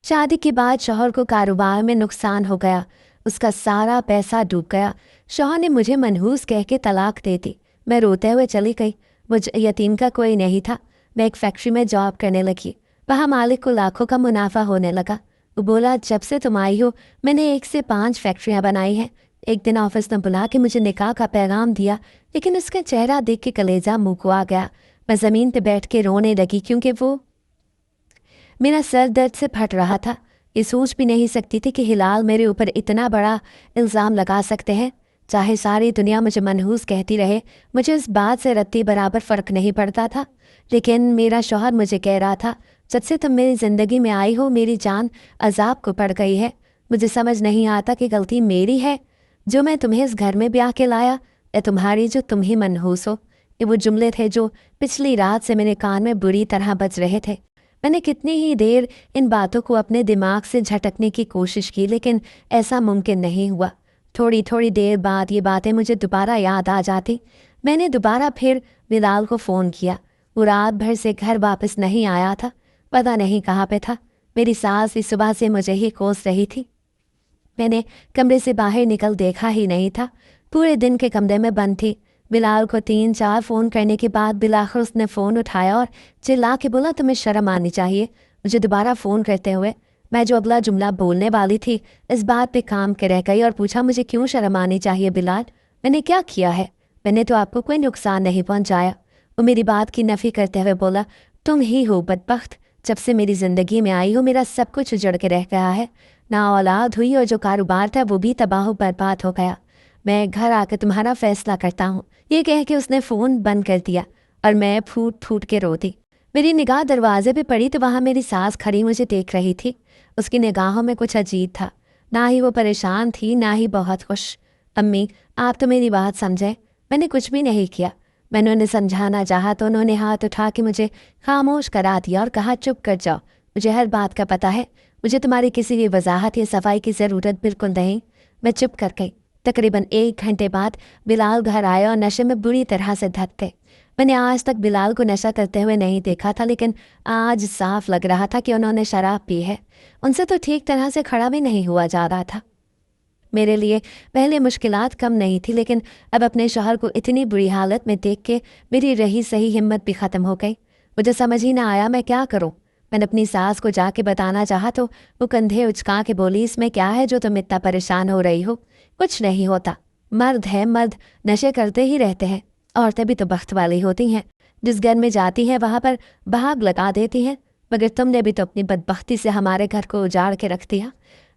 शादी के बाद शौहर को कारोबार में नुकसान हो गया, उसका सारा पैसा डूब गया। शौहर ने मुझे मनहूस कह के तलाक दे दी। मैं रोते हुए चली गई। मुझ यतीम का कोई नहीं था। मैं एक फैक्ट्री में जॉब करने लगी। वहाँ मालिक को लाखों का मुनाफा होने लगा। वो बोला, जब से तुम आई हो मैंने 1 से 5 फैक्ट्रियाँ बनाई हैं। एक दिन ऑफिस में बुला के मुझे निकाह का पैगाम दिया, लेकिन उसका चेहरा देख के कलेजा मुँह को आ गया। मैं ज़मीन पे बैठ के रोने लगी क्योंकि वो मेरा सर दर्द से फट रहा था। ये सोच भी नहीं सकती थी कि हिलाल मेरे ऊपर इतना बड़ा इल्ज़ाम लगा सकते हैं। चाहे सारी दुनिया मुझे मनहूस कहती रहे, मुझे इस बात से रत्ती बराबर फ़र्क नहीं पड़ता था। लेकिन मेरा शौहर मुझे कह रहा था, जब से तुम मेरी ज़िंदगी में आई हो मेरी जान अजाब को पड़ गई है। मुझे समझ नहीं आता कि गलती मेरी है जो मैं तुम्हें इस घर में ब्याह के लाया, या तुम्हारी जो तुम ही मनहूस हो। ये वो जुमले थे जो पिछली रात से मेरे कान में बुरी तरह बज रहे थे। मैंने कितनी ही देर इन बातों को अपने दिमाग से झटकने की कोशिश की, लेकिन ऐसा मुमकिन नहीं हुआ। थोड़ी थोड़ी देर बाद ये बातें मुझे दोबारा याद आ जाती। मैंने दोबारा फिर बिलाल को फ़ोन किया। वो रात भर से घर वापस नहीं आया था, पता नहीं कहाँ पे था। मेरी सास इस सुबह से मुझे ही कोस रही थी। मैंने कमरे से बाहर निकल देखा ही नहीं था। पूरे दिन के कमरे में बंद थी। बिलाल को 3-4 फ़ोन करने के बाद बिलाखिर उसने फ़ोन उठाया और चिल्ला के बोला, तुम्हें शर्म आनी चाहिए मुझे दोबारा फ़ोन करते हुए। मैं जो अगला जुमला बोलने वाली थी इस बात पे काम के रह गई और पूछा, मुझे क्यों शर्म आनी चाहिए बिलाल? मैंने क्या किया है? मैंने तो आपको कोई नुकसान नहीं पहुंचाया। वो मेरी बात की नफ़ी करते हुए बोला, तुम ही हो बदबख्त। जब से मेरी ज़िंदगी में आई हो मेरा सब कुछ उजड़ के रह गया है। ना औलाद हुई और जो कारोबार था वो भी तबाह बर्बाद हो गया। मैं घर आकर तुम्हारा फैसला करता हूँ। ये कह के उसने फ़ोन बंद कर दिया और मैं फूट फूट के रो दी। मेरी निगाह दरवाजे पे पड़ी तो वहाँ मेरी सास खड़ी मुझे देख रही थी। उसकी निगाहों में कुछ अजीब था। ना ही वो परेशान थी, ना ही बहुत खुश। अम्मी, आप तो मेरी बात समझें। मैंने कुछ भी नहीं किया। मैंने उन्हें समझाना चाहा तो उन्होंने हाथ उठा के मुझे खामोश करा दिया और कहा, चुप कर जाओ, मुझे हर बात का पता है। मुझे तुम्हारी किसी भी वजाहत या सफाई की ज़रूरत बिल्कुल नहीं। मैं चुप कर गई। तकरीबन 1 घंटे बाद बिलाल घर आया और नशे में बुरी तरह से धत थे। मैंने आज तक बिलाल को नशा करते हुए नहीं देखा था, लेकिन आज साफ लग रहा था कि उन्होंने शराब पी है। उनसे तो ठीक तरह से खड़ा भी नहीं हुआ जा रहा था। मेरे लिए पहले मुश्किलात कम नहीं थी, लेकिन अब अपने शौहर को इतनी बुरी हालत में देख के मेरी रही सही हिम्मत भी ख़त्म हो गई। मुझे समझ ही ना आया मैं क्या करूं। मैंने अपनी सास को जाके बताना चाहा तो वो कंधे उचका के बोली, इसमें क्या है जो तुम इतना परेशान हो रही हो? कुछ नहीं होता। मर्द है मर्द, नशे करते ही रहते हैं। औरतें भी तो बख्त वाली होती हैं, जिस घर में जाती हैं वहाँ पर बहाग लगा देती हैं। मगर तुमने भी तो अपनी बदबख्ती से हमारे घर को उजाड़ के रख दिया।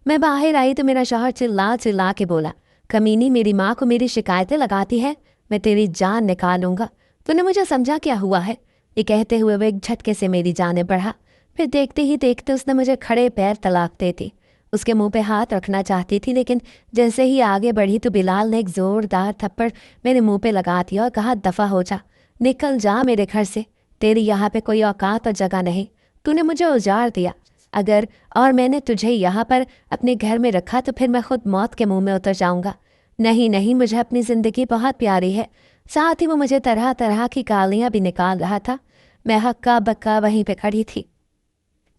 मैं बाहर आई तो मेरा शौहर चिल्ला चिल्ला के बोला, कमीनी, मेरी माँ को मेरी शिकायतें लगाती है, मैं तेरी जान निकालूंगा। तूने मुझे समझा क्या हुआ है? ये कहते हुए वो एक झटके से मेरी जाने बढ़ा। फिर देखते ही देखते उसने मुझे खड़े पैर तलाक दे दी। उसके मुंह पे हाथ रखना चाहती थी, लेकिन जैसे ही आगे बढ़ी तो बिलाल ने एक ज़ोरदार थप्पड़ मेरे मुंह पे लगा दिया और कहा, दफ़ा हो जा, निकल जा मेरे घर से। तेरी यहाँ पे कोई औकात और जगह नहीं। तूने मुझे उजाड़ दिया। अगर और मैंने तुझे यहाँ पर अपने घर में रखा तो फिर मैं खुद मौत के मुंह में उतर जाऊँगा। नहीं नहीं, मुझे अपनी ज़िंदगी बहुत प्यारी है। साथ ही वो मुझे तरह तरह की गालियाँ भी निकाल रहा था। मैं हक्का बक्का वहीं पे खड़ी थी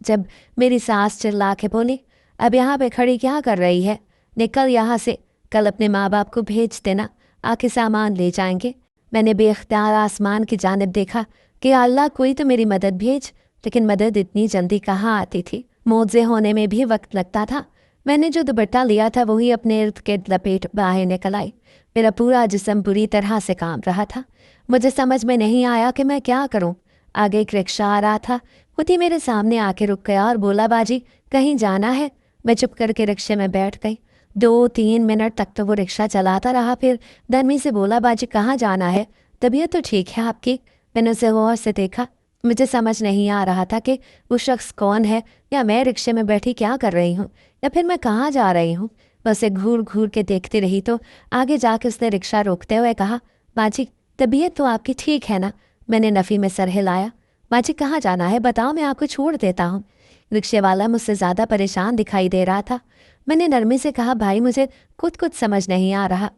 जब मेरी सास चिल्ला के बोली, अब यहाँ पे खड़ी क्या कर रही है? निकल यहाँ से। कल अपने माँ बाप को भेज देना, आके सामान ले जाएंगे। मैंने बेख्तियार आसमान की जानिब देखा कि अल्लाह कोई तो मेरी मदद भेज, लेकिन मदद इतनी जल्दी कहाँ आती थी। मुआवजे होने में भी वक्त लगता था। मैंने जो दुपट्टा लिया था वही अपने इर्द गिर्द लपेट बाहर निकल आई। मेरा पूरा जिस्म बुरी तरह से कांप रहा था। मुझे समझ में नहीं आया कि मैं क्या करूं। आगे एक रिक्शा आ रहा था, खुद ही मेरे सामने आके रुक गया और बोला, बाजी कहीं जाना है? मैं चुप करके रिक्शे में बैठ गई। 2-3 मिनट तक तो वो रिक्शा चलाता रहा, फिर नरमी से बोला, बाजी कहाँ जाना है? तबीयत तो ठीक है आपकी? मैंने उसे गौर से देखा। मुझे समझ नहीं आ रहा था कि वो शख्स कौन है, या मैं रिक्शे में बैठी क्या कर रही हूँ, या फिर मैं कहाँ जा रही हूँ। बस एक घूर घूर के देखती रही तो आगे जाके उसने रिक्शा रोकते हुए कहा, बाजी तबीयत तो आपकी ठीक है ना? मैंने नफ़ी में सर हिलाया। बाजी कहाँ जाना है बताओ, मैं आपको छोड़ देता हूँ। रिक्शे वाला मुझसे ज़्यादा परेशान दिखाई दे रहा था। मैंने नरमी से कहा, भाई मुझे कुछ समझ नहीं आ रहा।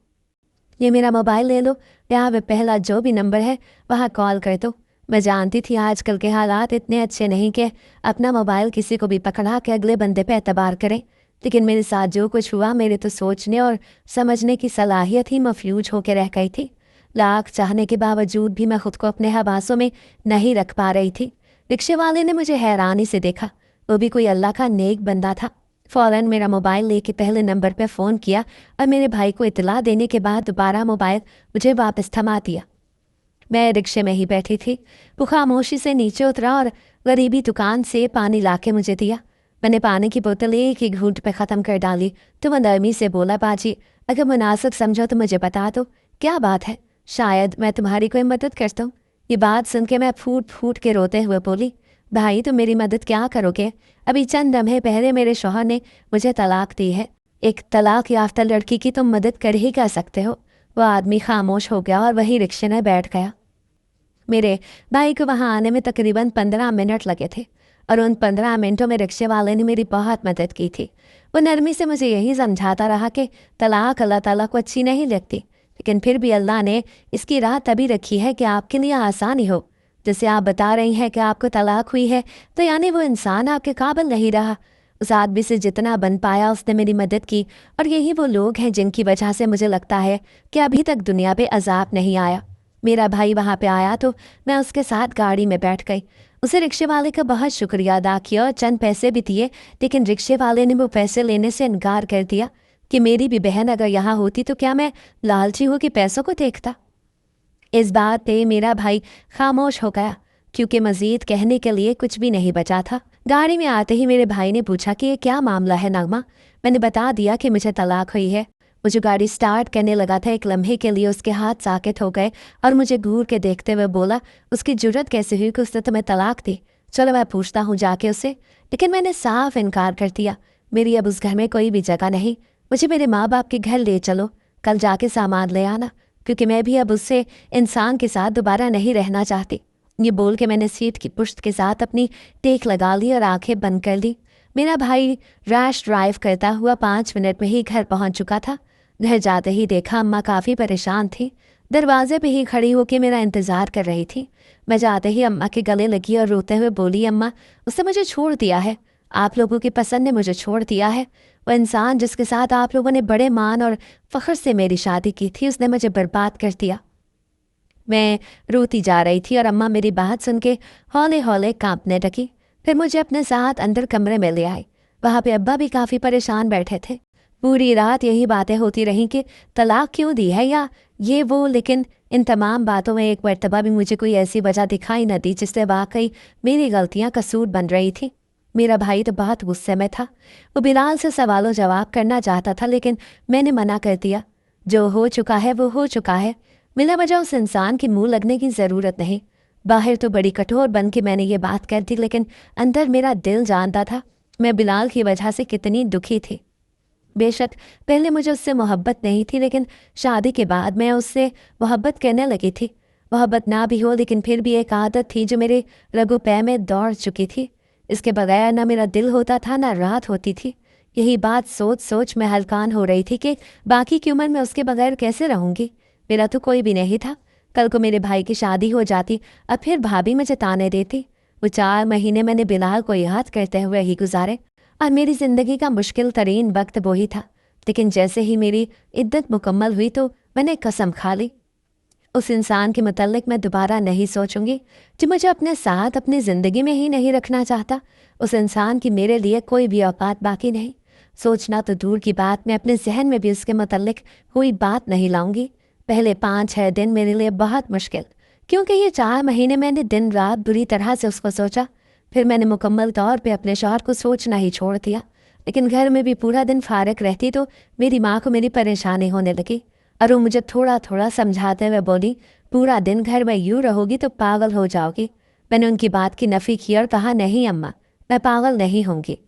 ये मेरा मोबाइल ले लो, यहाँ पे पहला जो भी नंबर है वहाँ कॉल कर दो। मैं जानती थी आजकल के हालात इतने अच्छे नहीं कि अपना मोबाइल किसी को भी पकड़ा के अगले बंदे पे एतबार करें, लेकिन मेरे साथ जो कुछ हुआ मेरे तो सोचने और समझने की सलाहियत ही मफलूज होकर रह गई थी। लाख चाहने के बावजूद भी मैं खुद को अपने हवासों में नहीं रख पा रही थी। रिक्शे वाले ने मुझे हैरानी से देखा, वो भी कोई अल्लाह का नेक बंदा था। फ़ौरन मेरा मोबाइल लेके पहले नंबर पर फ़ोन किया और मेरे भाई को इतला देने के बाद दोबारा मोबाइल मुझे वापस थमा दिया। मैं रिक्शे में ही बैठी थी। वो खामोशी से नीचे उतरा और गरीबी दुकान से पानी लाके मुझे दिया। मैंने पानी की बोतल एक ही घूंट पे ख़त्म कर डाली तो वो नरमी से बोला, बाजी अगर मुनासिब समझो तो मुझे बता दो, क्या बात है, शायद मैं तुम्हारी कोई मदद करता हूँ। ये बात सुन के मैं फूट फूट के रोते हुए बोली, भाई तुम मेरी मदद क्या करोगे? अभी चंद लम्हे पहले मेरे शौहर ने मुझे तलाक दी है। एक तलाक याफ्ता लड़की की तुम मदद कर ही क्या सकते हो? वो आदमी खामोश हो गया और वही रिक्शे में बैठ गया। मेरे भाई को वहाँ आने में तकरीबन 15 मिनट लगे थे और उन 15 मिनटों में रिक्शे वाले ने मेरी बहुत मदद की थी। वो नरमी से मुझे यही समझाता रहा कि तलाक अल्लाह ताला को अच्छी नहीं लगती, लेकिन फिर भी अल्लाह ने इसकी राह तभी रखी है कि आपके लिए आसानी हो। जैसे आप बता रही हैं कि आपको तलाक हुई है, तो यानी वो इंसान आपके काबिल नहीं रहा। उस आदमी से जितना बन पाया उसने मेरी मदद की, और यही वो लोग हैं जिनकी वजह से मुझे लगता है कि अभी तक दुनिया पे अजाब नहीं आया। मेरा भाई वहाँ पे आया तो मैं उसके साथ गाड़ी में बैठ गई। उसे रिक्शे वाले का बहुत शुक्रिया अदा किया और चंद पैसे भी दिए, लेकिन रिक्शे वाले ने वो पैसे लेने से इनकार कर दिया कि मेरी भी बहन अगर यहाँ होती तो क्या मैं लालची हो कि पैसों को देखता। इस बात पे मेरा भाई खामोश हो गया, क्योंकि मज़ीद कहने के लिए कुछ भी नहीं बचा था। गाड़ी में आते ही मेरे भाई ने पूछा कि ये क्या मामला है नगमा। मैंने बता दिया कि मुझे तलाक हुई है। मुझे गाड़ी स्टार्ट करने लगा था, एक लम्हे के लिए उसके हाथ साकित हो गए और मुझे घूर के देखते हुए बोला, उसकी जुर्रत कैसे हुई कि उसने तुम्हें तलाक दी? चलो मैं पूछता हूँ जाके उससे। लेकिन मैंने साफ इनकार कर दिया। मेरी अब उस घर में कोई भी जगह नहीं, मुझे मेरे माँ बाप के घर ले चलो, कल जाके सामान ले आना, क्योंकि मैं भी अब उससे इंसान के साथ दोबारा नहीं रहना चाहती। ये बोल के मैंने सीट की पुश्त के साथ अपनी टेक लगा ली और आंखें बंद कर ली। मेरा भाई रैश ड्राइव करता हुआ 5 मिनट में ही घर पहुंच चुका था। घर जाते ही देखा अम्मा काफ़ी परेशान थी, दरवाजे पे ही खड़ी होकर मेरा इंतज़ार कर रही थी। मैं जाते ही अम्मा के गले लगी और रोते हुए बोली, अम्मा उसने मुझे छोड़ दिया है, आप लोगों की पसंद ने मुझे छोड़ दिया है। वो इंसान जिसके साथ आप लोगों ने बड़े मान और फ़ख्र से मेरी शादी की थी, उसने मुझे बर्बाद कर दिया। मैं रोती जा रही थी और अम्मा मेरी बात सुन के हौले हौले कांपने लगी। फिर मुझे अपने साथ अंदर कमरे में ले आए। वहाँ पे अब्बा भी काफ़ी परेशान बैठे थे। पूरी रात यही बातें होती रहीं कि तलाक क्यों दी है या ये वो, लेकिन इन तमाम बातों में एक मरतबा भी मुझे कोई ऐसी वजह दिखाई न दी जिससे वाकई मेरी गलतियाँ कसूर बन रही थी। मेरा भाई तो बहुत गुस्से में था। वो बिलाल से सवालों जवाब करना चाहता था, लेकिन मैंने मना कर दिया। जो हो चुका है वो हो चुका है, मिला वजह उस इंसान की मुँह लगने की ज़रूरत नहीं। बाहर तो बड़ी कठोर बन के मैंने ये बात कर दी, लेकिन अंदर मेरा दिल जानता था मैं बिलाल की वजह से कितनी दुखी थी। बेशक पहले मुझे उससे मोहब्बत नहीं थी, लेकिन शादी के बाद मैं उससे मोहब्बत करने लगी थी। मोहब्बत ना भी हो, लेकिन फिर भी एक आदत थी जो मेरे रगो पै में दौड़ चुकी थी। इसके बगैर ना मेरा दिल होता था ना रात होती थी। यही बात सोच सोच मैं हलकान हो रही थी कि बाकी की उम्र में उसके बगैर कैसे रहूँगी। मेरा तो कोई भी नहीं था। कल को मेरे भाई की शादी हो जाती, अब फिर भाभी मुझे ताने देती। वो 4 महीने मैंने बिलाल को याद करते हुए ही गुजारे और मेरी ज़िंदगी का मुश्किल तरीन वक्त वही था। लेकिन जैसे ही मेरी इद्दत मुकम्मल हुई तो मैंने कसम खा ली, उस इंसान के मुतल्लिक मैं दोबारा नहीं सोचूंगी जो मुझे अपने साथ अपनी ज़िंदगी में ही नहीं रखना चाहता। उस इंसान की मेरे लिए कोई भी औकात बाकी नहीं। सोचना तो दूर की बात, मैं अपने जहन में भी उसके मुतल्लिक कोई बात नहीं लाऊंगी। पहले 5-6 दिन मेरे लिए बहुत मुश्किल, क्योंकि ये 4 महीने मैंने दिन रात बुरी तरह से उसको सोचा। फिर मैंने मुकम्मल तौर पे अपने शौहर को सोचना ही छोड़ दिया। लेकिन घर में भी पूरा दिन फारग रहती तो मेरी माँ को मेरी परेशानी होने लगी और वो मुझे थोड़ा थोड़ा समझाते हुए बोली, पूरा दिन घर में यूँ रहोगी तो पागल हो जाओगी। मैंने उनकी बात की नफ़ी की और कहा, नहीं अम्मा, मैं पागल नहीं होंगी।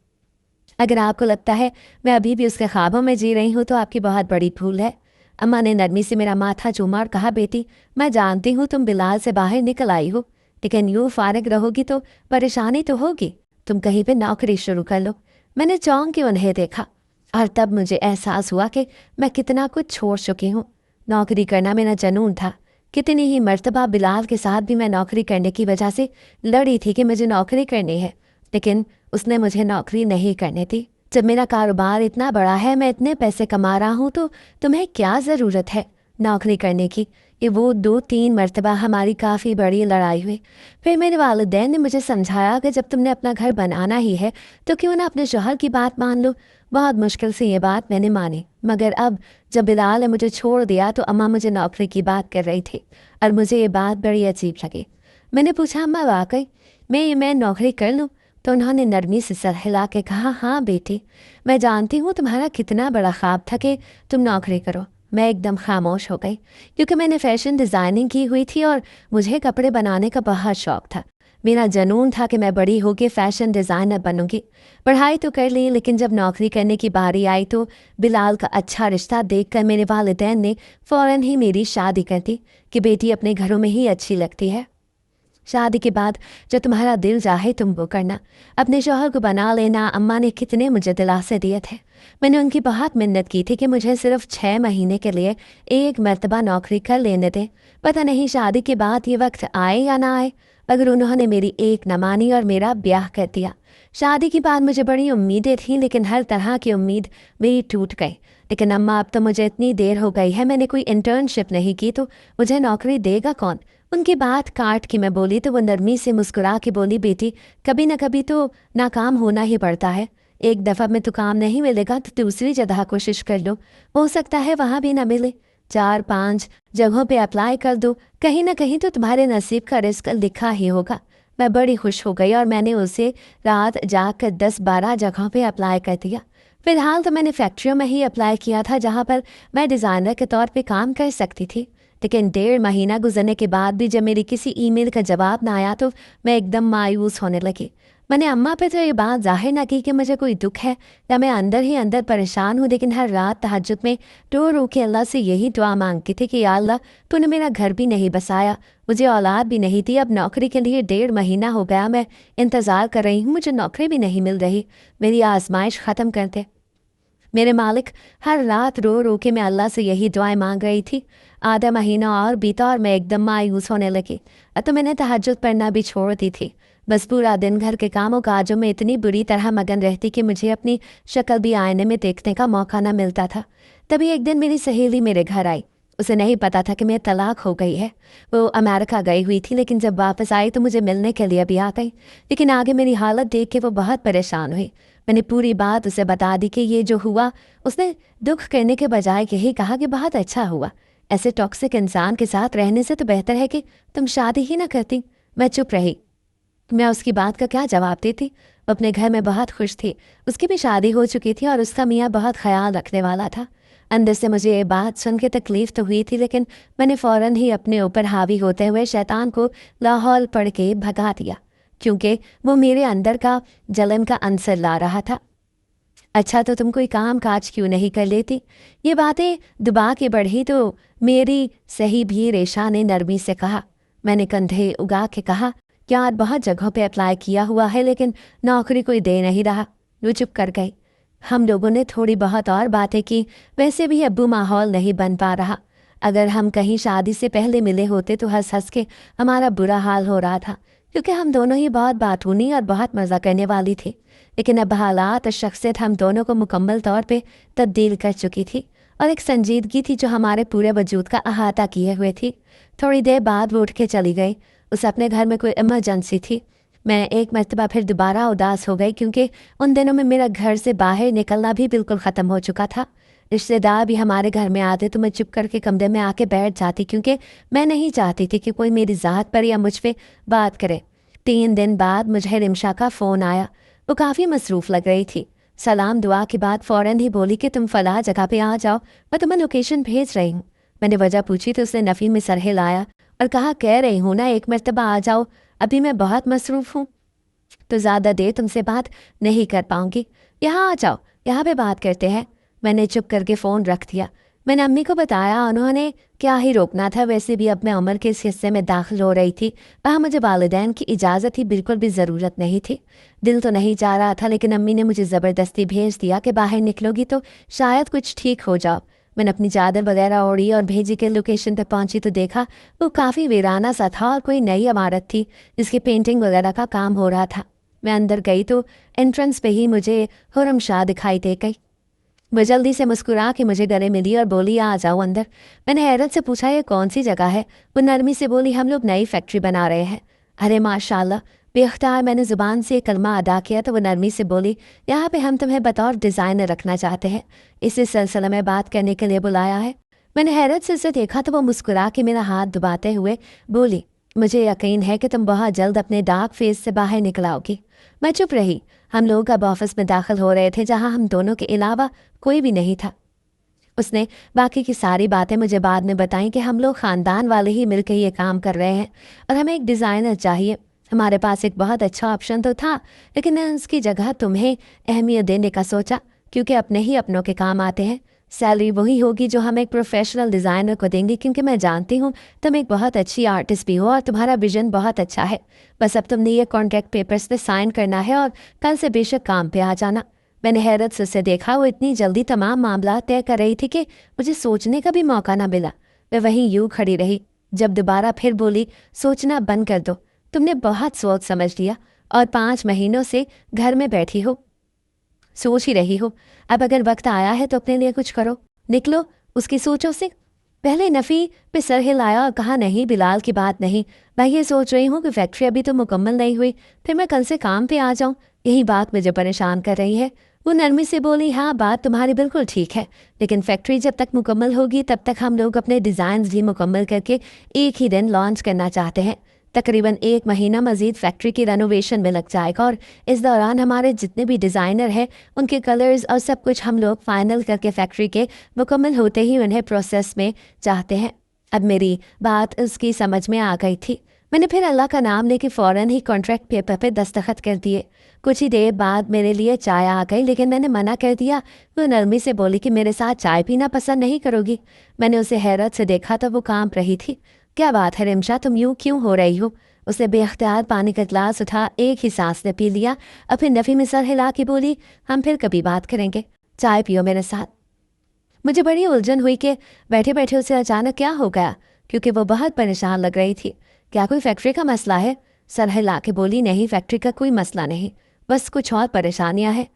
अगर आपको लगता है मैं अभी भी उसके ख्वाबों में जी रही हूँ तो आपकी बहुत बड़ी भूल है। अम्मा ने नरमी से मेरा माथा चूमा और कहा, बेटी मैं जानती हूँ तुम बिलाल से बाहर निकल आई हो, लेकिन यूँ फारग रहोगी तो परेशानी तो होगी। तुम कहीं पे नौकरी शुरू कर लो। मैंने चौंक के उन्हें देखा और तब मुझे एहसास हुआ कि मैं कितना कुछ छोड़ चुकी हूँ। नौकरी करना मेरा जुनून था, कितनी ही मर्तबा बिलाल के साथ भी मैं नौकरी करने की वजह से लड़ी थी कि मुझे नौकरी करनी है, लेकिन उसने मुझे नौकरी नहीं करने दी। जब मेरा कारोबार इतना बड़ा है, मैं इतने पैसे कमा रहा हूँ, तो तुम्हें क्या ज़रूरत है नौकरी करने की। ये वो 2-3 मर्तबा हमारी काफ़ी बड़ी लड़ाई हुई। फिर मेरे वालिदैन ने मुझे समझाया कि जब तुमने अपना घर बनाना ही है तो क्यों ना अपने शौहर की बात मान लो। बहुत मुश्किल से ये बात मैंने मानी, मगर अब जब बिलाल ने मुझे छोड़ दिया तो अम्मा मुझे नौकरी की बात कर रही थी और मुझे ये बात बड़ी अजीब लगी। मैंने पूछा, अम्मा वाकई मैं नौकरी कर लूँ? तो उन्होंने नरमी से सर हिला के कहा, हाँ बेटी, मैं जानती हूँ तुम्हारा कितना बड़ा ख्वाब था कि तुम नौकरी करो। मैं एकदम खामोश हो गई, क्योंकि मैंने फ़ैशन डिज़ाइनिंग की हुई थी और मुझे कपड़े बनाने का बहुत शौक़ था। मेरा जनून था कि मैं बड़ी होकर फ़ैशन डिज़ाइनर बनूंगी। पढ़ाई तो कर ली, लेकिन जब नौकरी करने की बारी आई तो बिलाल का अच्छा रिश्ता देखकर मेरे वालिदैन ने फ़ौरन ही मेरी शादी कर दी कि बेटी अपने घरों में ही अच्छी लगती है। शादी के बाद जो तुम्हारा दिल चाहे तुम वो करना, अपने शौहर को बना लेना। अम्मा ने कितने मुझे दिलासे दिए थे। मैंने उनकी बहुत मिन्नत की थी कि मुझे सिर्फ 6 महीने के लिए एक मर्तबा नौकरी कर लेने दें। पता नहीं शादी के बाद ये वक्त आए या ना आए, मगर उन्होंने मेरी एक न मानी और मेरा ब्याह कर दिया। शादी के बाद मुझे बड़ी उम्मीदें थीं, लेकिन हर तरह की उम्मीद मेरी टूट गई। लेकिन अम्मा, अब तो मुझे इतनी देर हो गई है, मैंने कोई इंटर्नशिप नहीं की, तो मुझे नौकरी देगा कौन? उनकी बात काट के मैं बोली तो वो नरमी से मुस्कुरा के बोली, बेटी, कभी न कभी तो नाकाम होना ही पड़ता है। एक दफ़ा में तो काम नहीं मिलेगा तो दूसरी जगह कोशिश कर लो, हो सकता है वहाँ भी ना मिले। 4-5 जगहों पे अप्लाई कर दो, कहीं ना कहीं तो तुम्हारे नसीब का रिस्क लिखा ही होगा। मैं बड़ी खुश हो गई और मैंने उसे रात जाकर 10-12 जगहों पे अप्लाई कर दिया। फ़िलहाल तो मैंने फैक्ट्रियों में ही अप्लाई किया था, जहाँ पर मैं डिज़ाइनर के तौर पे काम कर सकती थी। लेकिन 1.5 महीना गुजरने के बाद भी जब मेरी किसी ईमेल का जवाब ना आया तो मैं एकदम मायूस होने लगी। मैंने अम्मा पे तो ये बात जाहिर ना की कि मुझे कोई दुख है या मैं अंदर ही अंदर परेशान हूँ, लेकिन हर रात तहज्जुद में रो रो के अल्लाह से यही दुआ मांगती थी कि या अल्लाह, तूने मेरा घर भी नहीं बसाया, मुझे औलाद भी नहीं थी, अब नौकरी के लिए 1.5 महीना हो गया मैं इंतज़ार कर रही हूँ, मुझे नौकरी भी नहीं मिल रही, मेरी आजमाइश ख़त्म कर दे। मेरे मालिक, हर रात रो रो के मैं अल्लाह से यही दुआएं मांग रही थी। आधा महीना और बीता और मैं एकदम मायूस होने लगी। तो मैंने तहज्जुद पढ़ना भी छोड़ दी थी। बस पूरा दिन घर के कामों काजों में इतनी बुरी तरह मगन रहती कि मुझे अपनी शक्ल भी आईने में देखने का मौका न मिलता था। तभी एक दिन मेरी सहेली मेरे घर आई। उसे नहीं पता था कि मैं तलाक हो गई है। वो अमेरिका गई हुई थी, लेकिन जब वापस आई तो मुझे मिलने के लिए भी आ गई। लेकिन आगे मेरी हालत देख के वो बहुत परेशान हुई। मैंने पूरी बात उसे बता दी कि ये जो हुआ, उसने दुख करने के बजाय यही कहा कि बहुत अच्छा हुआ, ऐसे टॉक्सिक इंसान के साथ रहने से तो बेहतर है कि तुम शादी ही ना करती। मैं चुप रही। मैं उसकी बात का क्या जवाब देती? वो अपने घर में बहुत खुश थी, उसकी भी शादी हो चुकी थी और उसका मियाँ बहुत ख्याल रखने वाला था। अंदर से मुझे ये बात सुन के तकलीफ़ तो हुई थी, लेकिन मैंने फ़ौरन ही अपने ऊपर हावी होते हुए शैतान को लाहौल पढ़ के भगा दिया, क्योंकि वो मेरे अंदर का जलन का अंसर ला रहा था। अच्छा, तो तुम कोई काम काज क्यों नहीं कर लेती? ये बातें दबा के बढ़ी तो मेरी सही भी रेशा ने नरमी से कहा। मैंने कंधे उगा के कहा, यार, बहुत जगहों पे अप्लाई किया हुआ है, लेकिन नौकरी कोई दे नहीं रहा। वो चुप कर गई। हम लोगों ने थोड़ी बहुत और बातें की। वैसे भी अब्बू माहौल नहीं बन पा रहा। अगर हम कहीं शादी से पहले मिले होते तो हंस हंस के हमारा बुरा हाल हो रहा था, क्योंकि हम दोनों ही बहुत बातूनी और बहुत मज़ा करने वाली थी। लेकिन अब हालात और शख्सियत हम दोनों को मुकम्मल तौर पे तब्दील कर चुकी थी, और एक संजीदगी थी जो हमारे पूरे वजूद का अहाता किए हुए थी। थोड़ी देर बाद वो उठ के चली गई। उसे अपने घर में कोई इमरजेंसी थी। मैं एक मरतबा फिर दोबारा उदास हो गई, क्योंकि उन दिनों में मेरा घर से बाहर निकलना भी बिल्कुल ख़त्म हो चुका था। रिश्तेदार भी हमारे घर में आते तो मैं चुप करके कमरे में आके बैठ जाती, क्योंकि मैं नहीं चाहती थी कि कोई मेरी ज़ात पर या मुझ पे बात करे। 3 दिन बाद मुझे रिमशा का फ़ोन आया। वो काफ़ी मसरूफ़ लग रही थी। सलाम दुआ के बाद फ़ौरन ही बोली कि तुम फ़लाँ जगह पे आ जाओ, मैं तुम्हें लोकेशन भेज रही हूँ। मैंने वजह पूछी तो उसने नफ़ी में सर हिलाया और कहा, कह रही हूँ ना, एक मरतबा आ जाओ, अभी मैं बहुत मसरूफ़ हूँ तो ज़्यादा देर तुमसे बात नहीं कर पाऊँगी। यहाँ आ जाओ, यहाँ पे बात करते हैं। मैंने चुप करके फ़ोन रख दिया। मैंने अम्मी को बताया, उन्होंने क्या ही रोकना था। वैसे भी अब मैं उम्र के इस हिस्से में दाखिल हो रही थी, वहाँ मुझे वालिदैन की इजाज़त ही बिल्कुल भी ज़रूरत नहीं थी। दिल तो नहीं चाह रहा था, लेकिन अम्मी ने मुझे ज़बरदस्ती भेज दिया कि बाहर निकलोगी तो शायद कुछ ठीक हो जाओ। मैंने अपनी चादर वगैरह ओढ़ी और भेजी के लोकेशन तक पहुंची तो देखा वो काफ़ी वीराना सा था और कोई नई इमारत थी जिसकी पेंटिंग वगैरह का काम हो रहा था। मैं अंदर गई तो एंट्रेंस पे ही मुझे हुरम शाह दिखाई दे गई। वो जल्दी से मुस्कुरा के मुझे गले मिली और बोली, आ जाओ अंदर। मैंने हैरत से पूछा, ये कौन सी जगह है? वो नरमी से बोली, हम लोग नई फैक्ट्री बना रहे हैं। अरे माशाल्लाह। बेख्तियार मैंने ज़ुबान से कलमा अदा किया तो वो नरमी से बोली, यहाँ पे हम तुम्हें बतौर डिज़ाइनर रखना चाहते हैं, इसी सिलसिले में बात करने के लिए बुलाया है। मैंने हैरत से उसे देखा तो वो मुस्कुरा के मेरा हाथ दबाते हुए बोली, मुझे यकीन है कि तुम बहुत जल्द अपने डार्क फेस से बाहर निकल आओगी। मैं चुप रही। हम लोग अब ऑफिस में दाखिल हो रहे थे जहाँ हम दोनों के अलावा कोई भी नहीं था। उसने बाकी की सारी बातें मुझे बाद में बताई कि हम लोग ख़ानदान वाले ही मिलकर ये काम कर रहे हैं और हमें एक डिज़ाइनर चाहिए। हमारे पास एक बहुत अच्छा ऑप्शन तो था, लेकिन मैंने उसकी जगह तुम्हें अहमियत देने का सोचा, क्योंकि अपने ही अपनों के काम आते हैं। सैलरी वही होगी जो हम एक प्रोफेशनल डिज़ाइनर को देंगे, क्योंकि मैं जानती हूँ तुम एक बहुत अच्छी आर्टिस्ट भी हो और तुम्हारा विजन बहुत अच्छा है। बस अब तुमने ये कॉन्ट्रैक्ट पेपर्स पे साइन करना है और कल से बेशक काम पे आ जाना। मैंने हैरत से उसे देखा। वो इतनी जल्दी तमाम मामला तय कर रही थी कि मुझे सोचने का भी मौका ना मिला। मैं वहीं यूं खड़ी रही। जब दोबारा फिर बोली, सोचना बंद कर दो, तुमने बहुत सोच समझ लिया और 5 महीनों से घर में बैठी हो, सोच ही रही हो। अब अगर वक्त आया है तो अपने लिए कुछ करो, निकलो उसकी सोचों से। पहले नफ़ी पे सर हिलाया और कहा, नहीं बिलाल की बात नहीं, मैं ये सोच रही हूँ कि फैक्ट्री अभी तो मुकम्मल नहीं हुई, फिर मैं कल से काम पे आ जाऊँ, यही बात मुझे परेशान कर रही है। वो नरमी से बोली, हाँ बात तुम्हारी बिल्कुल ठीक है, लेकिन फैक्ट्री जब तक मुकम्मल होगी तब तक हम लोग अपने डिज़ाइंस भी मुकम्मल करके एक ही दिन लॉन्च करना चाहते हैं। तकरीबन 1 महीना मज़ीद फैक्ट्री की रेनोवेशन में लग जाएगा और इस दौरान हमारे जितने भी डिज़ाइनर हैं उनके कलर्स और सब कुछ हम लोग फाइनल करके फैक्ट्री के मुकम्मल होते ही उन्हें प्रोसेस में चाहते हैं। अब मेरी बात उसकी समझ में आ गई थी। मैंने फिर अल्लाह का नाम लेके फ़ौरन ही कॉन्ट्रैक्ट पेपर पे दस्तखत कर दिए। कुछ ही देर बाद मेरे लिए चाय आ गई, लेकिन मैंने मना कर दिया। वो नरमी से बोली कि मेरे साथ चाय पीना पसंद नहीं करोगी। मैंने उसे हैरत से देखा तो वो कांप रही थी। क्या बात है रिमशा, तुम यूं क्यों हो रही हो? उसने बेख्तियार पानी का गिलास उठा, एक ही सांस में पी लिया और फिर नफ़ी में सर हिला के बोली, हम फिर कभी बात करेंगे, चाय पियो मेरे साथ। मुझे बड़ी उलझन हुई कि बैठे बैठे उसे अचानक क्या हो गया, क्योंकि वो बहुत परेशान लग रही थी। क्या कोई फैक्ट्री का मसला है? सर हिला के बोली, नहीं फैक्ट्री का कोई मसला नहीं, बस कुछ और परेशानियां हैं।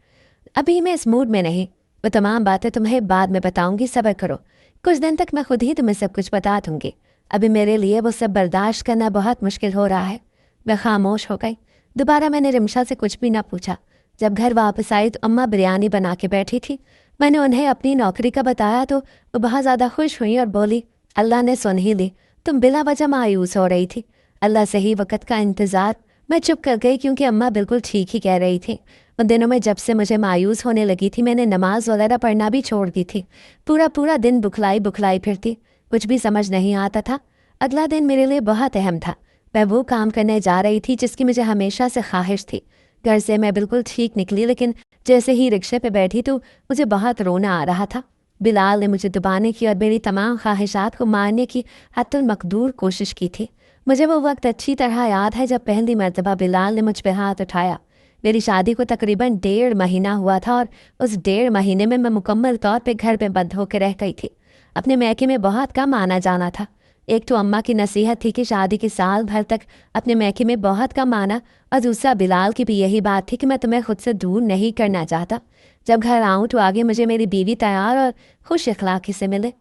अभी मैं इस मूड में नहीं, वो तमाम बातें तुम्हें बाद में बताऊंगी, सब्र करो। कुछ दिन तक मैं खुद ही तुम्हें सब कुछ बता दूंगी। अभी मेरे लिए वो सब बर्दाश्त करना बहुत मुश्किल हो रहा है। मैं खामोश हो गई। दोबारा मैंने रिमशा से कुछ भी ना पूछा। जब घर वापस आई तो अम्मा बिरयानी बना के बैठी थी। मैंने उन्हें अपनी नौकरी का बताया तो वो बहुत ज़्यादा खुश हुई और बोली, अल्लाह ने सुन ही ली, तुम बिला वजह मायूस हो रही थी, अल्लाह सही वक़्त का इंतज़ार। मैं चुप कर गई क्योंकि अम्मा बिल्कुल ठीक ही कह रही थी। उन दिनों में जब से मुझे मायूस होने लगी थी मैंने नमाज वगैरह पढ़ना भी छोड़ दी थी। पूरा पूरा दिन बुखलाई बुखलाई फिरती, कुछ भी समझ नहीं आता था। अगला दिन मेरे लिए बहुत अहम था। मैं वो काम करने जा रही थी जिसकी मुझे हमेशा से ख्वाहिश थी। घर से मैं बिल्कुल ठीक निकली, लेकिन जैसे ही रिक्शे पे बैठी तो मुझे बहुत रोना आ रहा था। बिलाल ने मुझे दबाने की और मेरी तमाम ख्वाहिशात को मारने की हत्तुल मकदूर कोशिश की थी। मुझे वो वक्त अच्छी तरह याद है जब पहली मर्तबा बिलाल ने मुझ पर हाथ उठाया। मेरी शादी को तकरीबन 1.5 महीना हुआ था और उस 1.5 महीने में मैं मुकम्मल तौर पे घर पे बंद होकर रह गई थी। अपने मैके में बहुत कम आना जाना था। एक तो अम्मा की नसीहत थी कि शादी के साल भर तक अपने मैके में बहुत कम आना, और दूसरा बिलाल की भी यही बात थी कि मैं तुम्हें खुद से दूर नहीं करना चाहता। जब घर आऊँ तो आगे मुझे मेरी बीवी तैयार और खुश अखलाकी से मिले।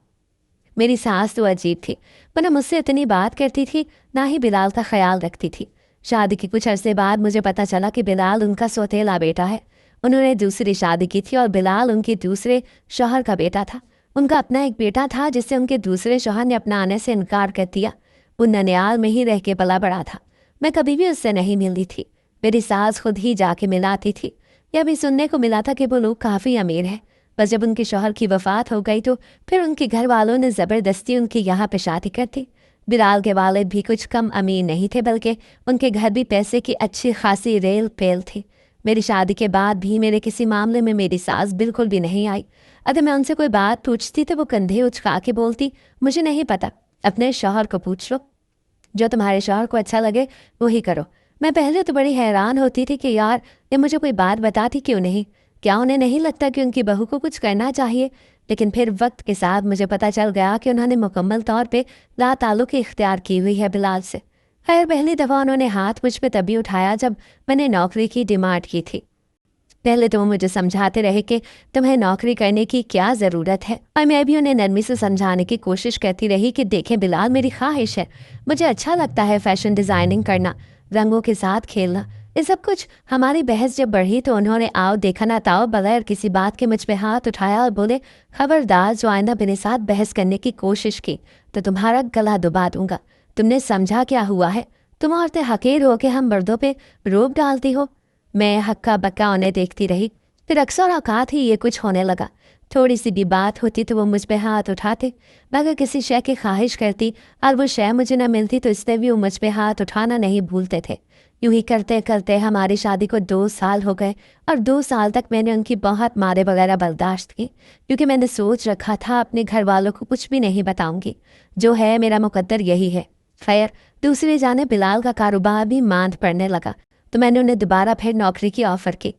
मेरी सास तो अजीब थी, पर न मुझसे इतनी बात करती थी ना ही बिलाल का ख्याल रखती थी। शादी के कुछ अरसे बाद मुझे पता चला कि बिलाल उनका सौतेला बेटा है। उन्होंने दूसरी शादी की थी और बिलाल उनके दूसरे शौहर का बेटा था। उनका अपना एक बेटा था जिससे उनके दूसरे शौहर ने अपनाने से इनकार कर दिया। वो ननियाल में ही रह के पला बड़ा था। मैं कभी भी उससे नहीं मिलती थी। मेरी सास खुद ही जाके मिलाती थी। यह भी सुनने को मिला था कि वो लोग काफ़ी अमीर हैं। बस जब उनके शौहर की वफ़ात हो गई तो फिर उनके घर वालों ने ज़बरदस्ती उनकी यहाँ पे शादी कर दी। बिलाल के वालिद भी कुछ कम अमीर नहीं थे, बल्कि उनके घर भी पैसे की अच्छी खासी रेल पेल थी। मेरी शादी के बाद भी मेरे किसी मामले में मेरी सास बिल्कुल भी नहीं आई। अगर मैं उनसे कोई बात पूछती तो वो कंधे उचका के बोलती, मुझे नहीं पता, अपने शौहर को पूछ लो, जो तुम्हारे शौहर को अच्छा लगे वही करो। मैं पहले तो बड़ी हैरान होती थी कि यार ये मुझे कोई बात बताती क्यों नहीं, क्या उन्हें नहीं लगता कि उनकी बहू को कुछ करना चाहिए? लेकिन फिर वक्त के साथ मुझे पता चल गया कि उन्होंने मुकम्मल तौर पे लाताल्लुक़ी इख्तियार की हुई है बिलाल से। खैर, पहली दफ़ा उन्होंने हाथ मुझ पे तभी उठाया जब मैंने नौकरी की डिमांड की थी। पहले तो वो मुझे समझाते रहे कि तुम्हें नौकरी करने की क्या ज़रूरत है, और मैं भी उन्हें नरमी से समझाने की कोशिश करती रही कि देखें बिलाल, मेरी ख्वाहिश है, मुझे अच्छा लगता है फ़ैशन डिज़ाइनिंग करना, रंगों के साथ खेलना। ये सब कुछ हमारी बहस जब बढ़ी तो उन्होंने आओ देखा ना ताओ बगैर किसी बात के मुझ पे हाथ उठाया और बोले, खबरदार जो आइंदा मेरे साथ बहस करने की कोशिश की तो तुम्हारा गला दबा दूंगा। तुमने समझा क्या हुआ है? तुम औरतें हकीर हो कि हम मर्दों पे रोब डालती हो। मैं हक्का बक्का उन्हें देखती रही। फिर अक्सर औकात ही ये कुछ होने लगा। थोड़ी सी भी बात होती तो वो मुझ पे हाथ उठाते। मैं अगर किसी शय की ख्वाहिश करती और वो शय मुझे न मिलती तो इससे भी वो मुझ पे हाथ उठाना नहीं भूलते थे। यूं ही करते करते हमारी शादी को 2 साल हो गए, और 2 साल तक मैंने उनकी बहुत मारे वगैरह बर्दाश्त की, क्योंकि मैंने सोच रखा था अपने घर वालों को कुछ भी नहीं बताऊंगी। जो है मेरा मुकद्दर यही है। खैर, दूसरी जाने बिलाल का कारोबार भी मांद पड़ने लगा तो मैंने उन्हें दोबारा फिर नौकरी की ऑफ़र की।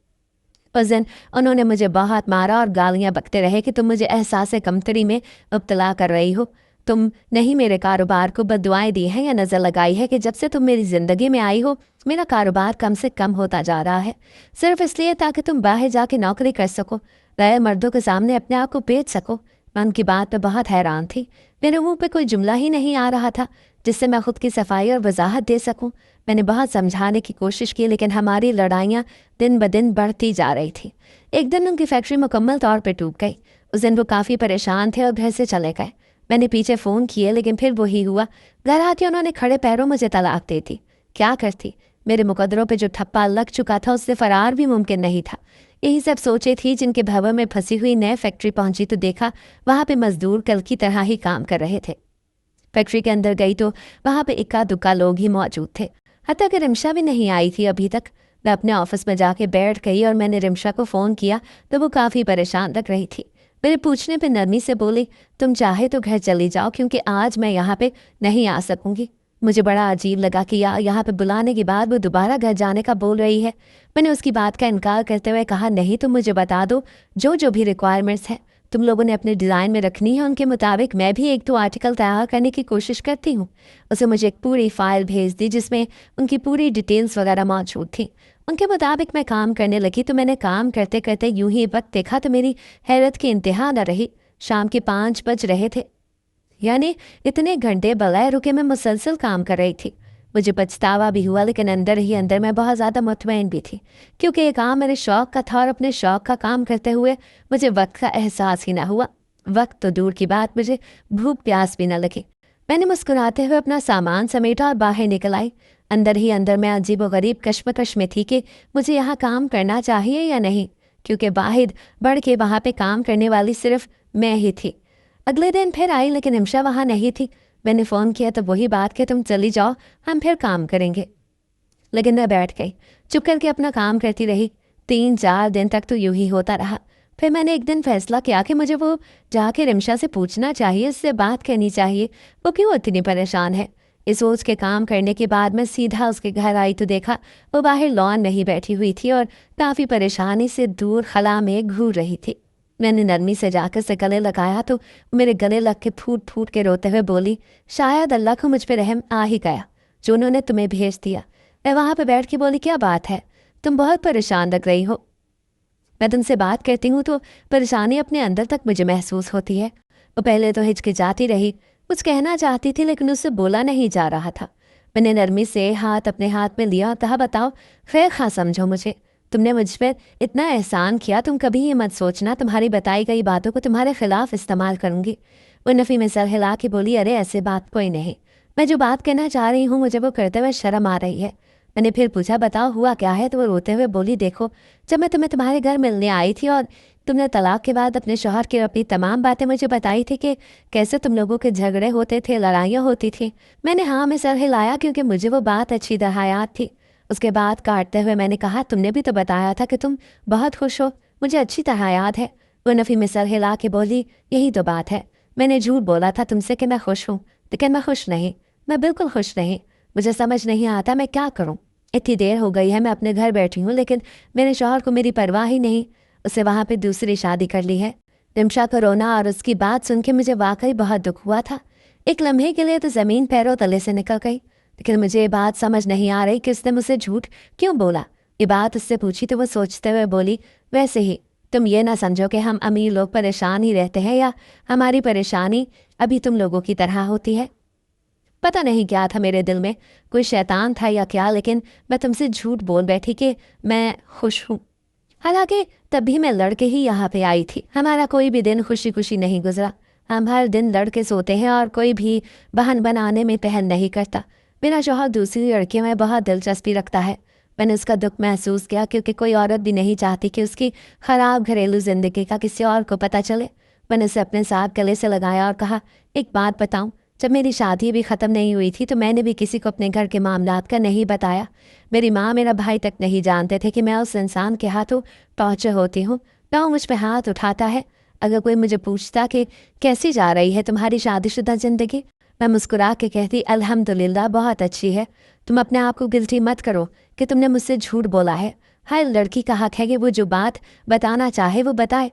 उस दिन उन्होंने मुझे बहुत मारा और गालियां बकते रहे कि तुम मुझे एहसास कमतरी में मुब्तला कर रही हो। तुम नहीं मेरे कारोबार को बददुआएं दी हैं या नज़र लगाई है कि जब से तुम मेरी ज़िंदगी में आई हो मेरा कारोबार कम से कम होता जा रहा है, सिर्फ इसलिए ताकि तुम बाहर जाके नौकरी कर सको, गैर मर्दों के सामने अपने आप को बेच सको। मैं उनकी बात पर बहुत हैरान थी। मेरे मुंह पे कोई जुमला ही नहीं आ रहा था जिससे मैं खुद की सफाई और वजाहत दे सकूं। मैंने बहुत समझाने की कोशिश की, लेकिन हमारी लड़ाइयाँ दिन ब दिन बढ़ती जा रही थी। एक दिन उनकी फैक्ट्री मुकम्मल तौर पर टूट गई। उस दिन वो काफ़ी परेशान थे और घर से चले गए। मैंने पीछे फ़ोन किए, लेकिन फिर वही हुआ। घर आके उन्होंने खड़े पैरों मुझे तलाक दे दी। क्या करती? मेरे मुकद्दरों पे जो ठप्पा लग चुका था उससे फरार भी मुमकिन नहीं था। यही सब सोचे थी जिनके भंवर में फंसी हुई नए फैक्ट्री पहुंची तो देखा वहाँ पे मजदूर कल की तरह ही काम कर रहे थे। फैक्ट्री के अंदर गई तो वहाँ पे इक्का दुक्का लोग ही मौजूद थे। हत्या कि रिमशा भी नहीं आई थी अभी तक। मैं अपने ऑफिस में जाके बैठ गई और मैंने रिमशा को फ़ोन किया तो वो काफ़ी परेशान लग रही थी। मेरे पूछने पे नरमी से बोली, तुम चाहे तो घर चली जाओ क्योंकि आज मैं यहाँ पे नहीं आ सकूँगी। मुझे बड़ा अजीब लगा कि यहाँ पे बुलाने के बाद वो दोबारा घर जाने का बोल रही है। मैंने उसकी बात का इनकार करते हुए कहा, नहीं तुम मुझे बता दो जो जो भी रिक्वायरमेंट्स हैं तुम लोगों ने अपने डिज़ाइन में रखनी है, उनके मुताबिक मैं भी 1-2 आर्टिकल तैयार करने की कोशिश करती हूँ। उसे मुझे एक पूरी फाइल भेज दी जिसमें उनकी पूरी डिटेल्स वगैरह मौजूद थी। उनके मुताबिक मैं काम करने लगी तो मैंने काम करते करते यूं ही वक्त देखा तो मेरी हैरत की इंतहा न रही। शाम के 5 बज रहे थे, यानी इतने घंटे बगैर रुके मैं मुसलसल काम कर रही थी। मुझे पछतावा भी हुआ, लेकिन अंदर ही अंदर मैं बहुत ज़्यादा मुतमईन भी थी, क्योंकि ये काम मेरे शौक़ का था और अपने शौक़ का काम करते हुए मुझे वक्त का एहसास ही ना हुआ। वक्त तो दूर की बात, मुझे भूख प्यास भी न लगी। मैंने मुस्कुराते हुए अपना सामान समेटा और बाहर निकल आई। अंदर ही अंदर मैं अजीब व गरीब कश्मकश में थी कि मुझे यहाँ काम करना चाहिए या नहीं, क्योंकि वाहिद बढ़ के वहाँ पे काम करने वाली सिर्फ मैं ही थी। अगले दिन फिर आई, लेकिन इमशा वहाँ नहीं थी। मैंने फ़ोन किया तो वही बात कि तुम चली जाओ, हम फिर काम करेंगे। लेकिन मैं बैठ गई, चुप करके अपना काम करती रही। 3-4 दिन तक तो यूं ही होता रहा। फिर मैंने एक दिन फैसला किया कि मुझे वो जाके रिमशा से पूछना चाहिए, उससे बात करनी चाहिए, वो क्यों इतनी परेशान है। इस सोच के काम करने के बाद मैं सीधा उसके घर आई तो देखा वो बाहर लॉन में ही बैठी हुई थी और काफ़ी परेशानी से दूर खला में घूर रही थी। मैंने नरमी से जाकर से गले लगाया तो मेरे गले लग के फूट फूट के रोते हुए बोली, शायद अल्लाह को मुझ पे रहम आ ही गया जो उन्होंने तुम्हें भेज दिया। मैं वहाँ पे बैठ के बोली, क्या बात है, तुम बहुत परेशान लग रही हो। मैं तुमसे बात करती हूँ तो परेशानी अपने अंदर तक मुझे महसूस होती है। वो पहले तो हिचकिचाती रही, कुछ कहना चाहती थी लेकिन उससे बोला नहीं जा रहा था। मैंने नरमी से हाथ अपने हाथ में लिया, कहा, बताओ खैर खा समझो मुझे, तुमने मुझ पर इतना एहसान किया, तुम कभी ये मत सोचना तुम्हारी बताई गई बातों को तुम्हारे खिलाफ इस्तेमाल करूँगी। वो नफ़ी में सर हिला के बोली, अरे ऐसे बात कोई नहीं, मैं जो बात कहना चाह रही हूँ मुझे वो करते हुए शर्म आ रही है। मैंने फिर पूछा, बताओ हुआ क्या है। तो वो रोते हुए बोली, देखो जब मैं तुम्हें तुम्हारे घर मिलने आई थी और तुमने तलाक के बाद अपने शौहर की अपनी तमाम बातें मुझे बताई थी कि कैसे तुम लोगों के झगड़े होते थे, लड़ाइयाँ होती थी, मैंने हाँ में सर हिलाया क्योंकि मुझे वो बात अच्छी तरह याद थी। उसके बाद काटते हुए मैंने कहा, तुमने भी तो बताया था कि तुम बहुत खुश हो, मुझे अच्छी तरह याद है। वो नफ़ी में सर हिला के बोली, यही तो बात है, मैंने झूठ बोला था तुमसे कि मैं खुश हूँ, लेकिन मैं खुश नहीं, मैं बिल्कुल खुश नहीं। मुझे समझ नहीं आता मैं क्या करूँ। इतनी देर हो गई है मैं अपने घर बैठी हूँ, लेकिन मेरे शौहर को मेरी परवाह ही नहीं, उसे वहाँ पे दूसरी शादी कर ली है। रिमशा को रोना और उसकी बात सुन के मुझे वाकई बहुत दुख हुआ था। एक लम्हे के लिए तो ज़मीन पैरों तले से निकल गई, लेकिन मुझे ये बात समझ नहीं आ रही कि उसने मुझसे झूठ क्यों बोला। ये बात उससे पूछी तो वो सोचते हुए बोली, वैसे ही तुम ये ना समझो कि हम अमीर लोग परेशान ही रहते हैं या हमारी परेशानी अभी तुम लोगों की तरह होती है। पता नहीं क्या था मेरे दिल में, कोई शैतान था या क्या, लेकिन मैं तुमसे झूठ बोल बैठी कि मैं खुश हूँ। हालांकि तब भी मैं लड़के ही यहाँ पे आई थी। हमारा कोई भी दिन खुशी खुशी नहीं गुजरा। हम हर दिन लड़के सोते हैं और कोई भी बहन बनाने में पहल नहीं करता। मेरा शौहर दूसरी लड़कियों में बहुत दिलचस्पी रखता है। मैंने उसका दुख महसूस किया, क्योंकि कोई औरत भी नहीं चाहती कि उसकी ख़राब घरेलू ज़िंदगी का किसी और को पता चले। मैंने उसे अपने साथ गले से लगाया और कहा, एक बात बताऊं, जब मेरी शादी भी ख़त्म नहीं हुई थी तो मैंने भी किसी को अपने घर के मामलात का नहीं बताया। मेरी माँ, मेरा भाई तक नहीं जानते थे कि मैं उस इंसान के हाथों टॉर्चर होती हूँ। तो मुझ पर हाथ उठाता है। अगर कोई मुझे पूछता कि कैसी जा रही है तुम्हारी शादीशुदा ज़िंदगी, मैं मुस्कुरा के कहती, अल्हम्दुलिल्लाह बहुत अच्छी है। तुम अपने आप को गिल्टी मत करो कि तुमने मुझसे झूठ बोला है। हर लड़की का हक है कि वो जो बात बताना चाहे वो बताए,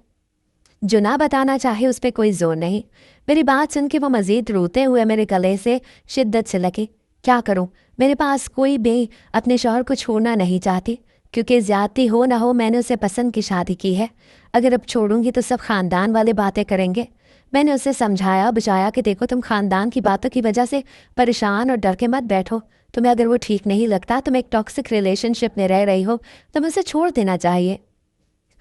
जो ना बताना चाहे उस पर कोई जोर नहीं। मेरी बात सुन के वो मज़ीद रोते हुए मेरे गले से शिद्दत से लगे। क्या करूं, मेरे पास कोई भी अपने शौहर को छोड़ना नहीं चाहती, क्योंकि ज़्यादती हो ना हो मैंने उसे पसंद की शादी की है। अगर अब छोड़ूंगी तो सब ख़ानदान वाले बातें करेंगे। मैंने उसे समझाया बुझाया कि देखो, तुम ख़ानदान की बातों की वजह से परेशान और डर के मत बैठो। तुम्हें अगर वो ठीक नहीं लगता, तुम एक टॉक्सिक रिलेशनशिप में रह रही हो, तुम उसे छोड़ देना चाहिए।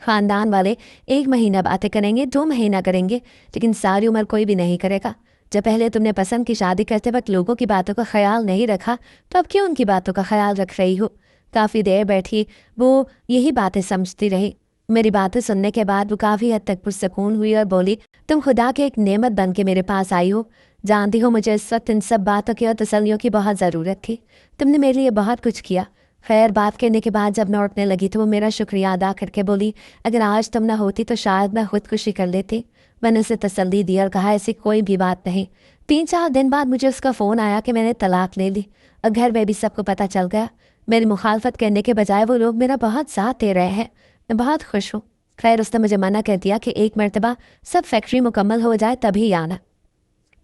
ख़ानदान वाले 1 महीना बातें करेंगे, 2 महीना करेंगे, लेकिन सारी उम्र कोई भी नहीं करेगा। जब पहले तुमने पसंद की शादी करते वक्त लोगों की बातों का ख्याल नहीं रखा, तो अब क्यों उनकी बातों का ख्याल रख रही हो। काफ़ी देर बैठी वो यही बातें समझती रही। मेरी बातें सुनने के बाद वो काफ़ी हद तक पुरसकून हुई और बोली, तुम खुदा के एक नेमत बन के मेरे पास आई हो। जानती हो, मुझे इस वक्त इन सब बातों की और तसल्लियों की बहुत ज़रूरत थी। तुमने मेरे लिए बहुत कुछ किया। खैर, बात करने के बाद जब मैं उठने लगी तो वो मेरा शुक्रिया अदा करके बोली, अगर आज तुम ना होती तो शायद मैं खुदकुशी कर लेती। मैंने उसे तसल्ली दी और कहा, ऐसी कोई भी बात नहीं। 3-4 दिन बाद मुझे उसका फ़ोन आया कि मैंने तलाक ले ली और घर में भी सबको पता चल गया। मेरी मुखालफत करने के बजाय वो लोग मेरा बहुत साथ दे रहे हैं। मैं बहुत खुश हूँ। खैर, उसने मुझे मना कर दिया कि एक मरतबा सब फैक्ट्री मुकम्मल हो जाए तभी आना।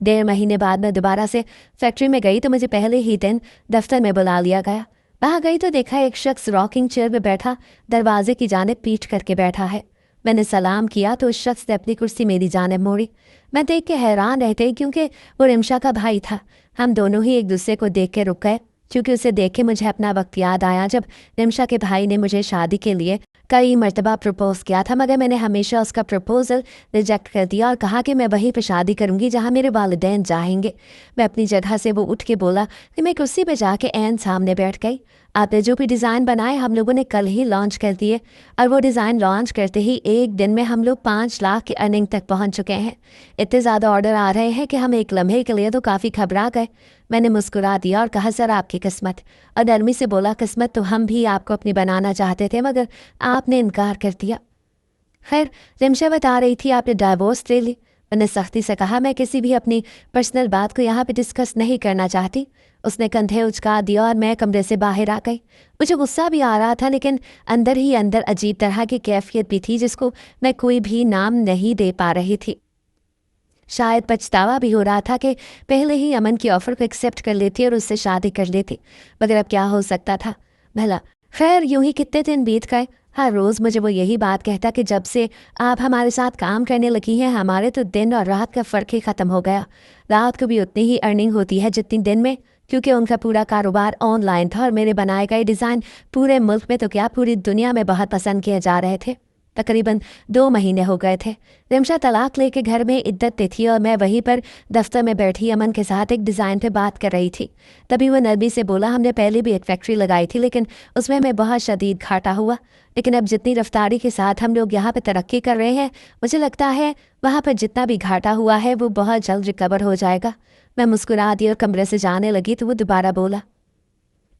1.5 महीने बाद मैं दोबारा से फैक्ट्री में गई तो मुझे पहले ही दिन दफ्तर में बुला लिया गया। वहाँ गई तो देखा एक शख्स रॉकिंग चेयर में बैठा दरवाजे की जानिब पीठ करके बैठा है। मैंने सलाम किया तो उस शख्स ने अपनी कुर्सी मेरी जानिब मोड़ी। मैं देख के हैरान रह गई, क्योंकि वो रिमशा का भाई था। हम दोनों ही एक दूसरे को देख के रुक गए, क्योंकि उसे देख के मुझे अपना वक्त याद आया जब रिमशा के भाई ने मुझे शादी के लिए कई मरतबा प्रपोज किया था, मगर मैंने हमेशा उसका प्रपोजल रिजेक्ट कर दिया और कहा कि मैं वहीं पर शादी करूंगी जहां मेरे वालिदैन चाहेंगे। मैं अपनी जगह से वो उठ के बोला कि मैं कुर्सी पर जाके ऐन सामने बैठ गई। आपने जो भी डिज़ाइन बनाए हम लोगों ने कल ही लॉन्च कर दिए, और वो डिज़ाइन लॉन्च करते ही एक दिन में हम लोग 5 लाख की अर्निंग तक पहुंच चुके हैं। इतने ज़्यादा ऑर्डर आ रहे हैं कि हम एक लम्हे के लिए तो काफ़ी घबरा गए। मैंने मुस्कुरा दिया और कहा, सर आपकी किस्मत। और नरमी से बोला, किस्मत तो हम भी आपको अपनी बनाना चाहते थे, मगर आपने इनकार कर दिया। खैर, रिमशा बता रही थी आपने डाइवोर्स ले ली। मैंने सख्ती से कहा, मैं किसी भी अपनी पर्सनल बात को यहाँ पे डिस्कस नहीं करना चाहती। उसने कंधे उचका दिया और मैं कमरे से बाहर आ गई। मुझे गुस्सा भी आ रहा था, लेकिन अंदर ही अंदर अजीब तरह की कैफियत भी थी जिसको मैं कोई भी नाम नहीं दे पा रही थी। शायद पछतावा भी हो रहा था कि पहले ही अमन की ऑफ़र को एक्सेप्ट कर लेती और उससे शादी कर लेती, मगर अब क्या हो सकता था भला। खैर, यूं ही कितने दिन बीत गए। हर रोज़ मुझे वो यही बात कहता कि जब से आप हमारे साथ काम करने लगी हैं, हमारे तो दिन और रात का फ़र्क ही ख़त्म हो गया। रात को भी उतनी ही अर्निंग होती है जितनी दिन में, क्योंकि उनका पूरा कारोबार ऑनलाइन था और मेरे बनाए गए डिज़ाइन पूरे मुल्क में तो क्या पूरी दुनिया में बहुत पसंद किए जा रहे थे। तकरीबन 2 महीने हो गए थे। रिमशा तलाक लेके घर में इद्दत पे थी और मैं वहीं पर दफ्तर में बैठी अमन के साथ एक डिज़ाइन पे बात कर रही थी। तभी वो नरमी से बोला, हमने पहले भी एक फैक्ट्री लगाई थी, लेकिन उसमें हमें बहुत शदीद घाटा हुआ। लेकिन अब जितनी रफ्तारी के साथ हम लोग यहाँ पे तरक्की कर रहे हैं, मुझे लगता है वहाँ पर जितना भी घाटा हुआ है वो बहुत जल्द रिकवर हो जाएगा। मैं मुस्कुरा दी और कमरे से जाने लगी तो वो दोबारा बोला,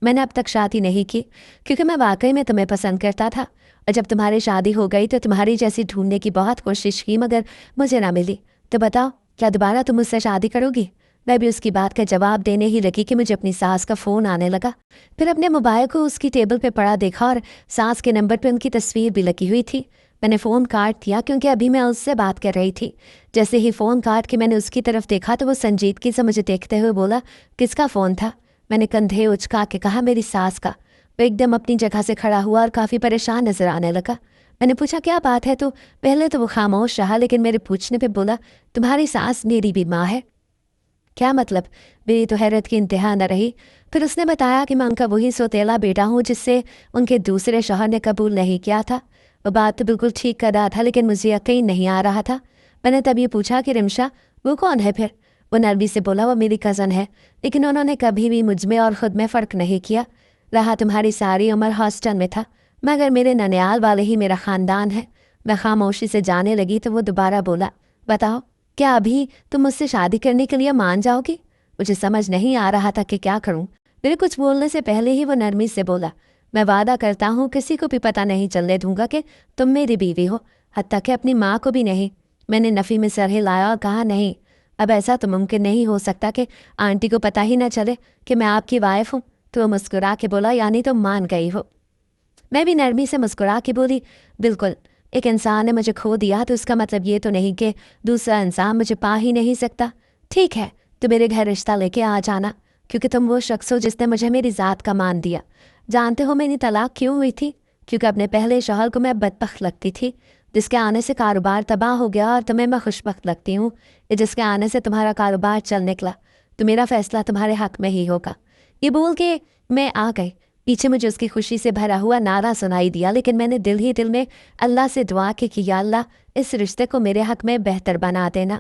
मैंने अब तक शादी नहीं की क्योंकि मैं वाकई में तुम्हें पसंद करता था, और जब तुम्हारी शादी हो गई तो तुम्हारी जैसी ढूंढने की बहुत कोशिश की, मगर मुझे ना मिली। तो बताओ, क्या दोबारा तुम मुझसे शादी करोगी? मैं भी उसकी बात का जवाब देने ही लगी कि मुझे अपनी सास का फ़ोन आने लगा। फिर अपने मोबाइल को उसकी टेबल पे पड़ा देखा और सास के नंबर पे उनकी तस्वीर भी लगी हुई थी। میں نے فون کاٹ دیا کیونکہ ابھی میں اس سے بات کر رہی تھی۔ جیسے ہی فون کاٹ کے میں نے اس کی طرف دیکھا تو وہ سنجیدگی سے مجھے دیکھتے ہوئے بولا، کس کا فون تھا؟ میں نے کندھے اچکا کے کہا، میری ساس کا۔ وہ ایک دم اپنی جگہ سے کھڑا ہوا اور کافی پریشان نظر آنے لگا۔ میں نے پوچھا، کیا بات ہے؟ تو پہلے تو وہ خاموش رہا، لیکن میرے پوچھنے پہ بولا، تمہاری ساس میری بھی ماں ہے۔ کیا مطلب؟ میری تو حیرت کی انتہا نہ رہی۔ پھر اس نے بتایا کہ میں ان کا وہی سوتیلا بیٹا ہوں جس سے ان کے دوسرے شوہر نے قبول نہیں کیا تھا۔ وہ بات تو بالکل ٹھیک کر رہا تھا، لیکن مجھے یقین نہیں آ رہا تھا۔ میں نے تب یہ پوچھا کہ رمشا وہ کون ہے پھر؟ وہ نرمی سے بولا، وہ میری کزن ہے، لیکن انہوں نے کبھی بھی مجھ میں اور خود میں فرق نہیں کیا۔ رہا تمہاری ساری عمر ہاسٹل میں تھا، مگر میرے ننیال والے ہی میرا خاندان ہے۔ میں خاموشی سے جانے لگی تو وہ دوبارہ بولا، بتاؤ کیا ابھی تم مجھ سے شادی کرنے کے لیے مان جاؤ گی؟ مجھے سمجھ نہیں آ رہا تھا کہ کیا کروں۔ میرے کچھ بولنے سے پہلے ہی وہ نرمی سے بولا، میں وعدہ کرتا ہوں کسی کو بھی پتہ نہیں چلنے دوں گا کہ تم میری بیوی ہو، حتیٰ کہ اپنی ماں کو بھی نہیں۔ میں نے نفی میں سر ہلایا اور کہا، نہیں، اب ایسا تو ممکن نہیں ہو سکتا کہ آنٹی کو پتہ ہی نہ چلے کہ میں آپ کی وائف ہوں۔ تو وہ مسکرا کے بولا، یعنی تم مان گئی ہو؟ میں بھی نرمی سے مسکرا کے بولی، بالکل، ایک انسان نے مجھے کھو دیا تو اس کا مطلب یہ تو نہیں کہ دوسرا انسان مجھے پا ہی نہیں سکتا۔ ٹھیک ہے، تو میرے گھر رشتہ لے کے آ جانا، کیونکہ تم وہ شخص ہو جس نے مجھے میری ذات کا مان دیا۔ جانتے ہو میری طلاق کیوں ہوئی تھی؟ کیونکہ اپنے پہلے شوہر کو میں بدبخت لگتی تھی، جس کے آنے سے کاروبار تباہ ہو گیا، اور تمہیں میں خوشبخت لگتی ہوں، جس کے آنے سے تمہارا کاروبار چل نکلا۔ تو میرا فیصلہ تمہارے حق میں ہی ہوگا۔ یہ بول کے میں آ گئی۔ پیچھے مجھے اس کی خوشی سے بھرا ہوا نعرہ سنائی دیا، لیکن میں نے دل ہی دل میں اللہ سے دعا کی کہ یا اللہ اس رشتے کو میرے حق میں بہتر بنا دینا۔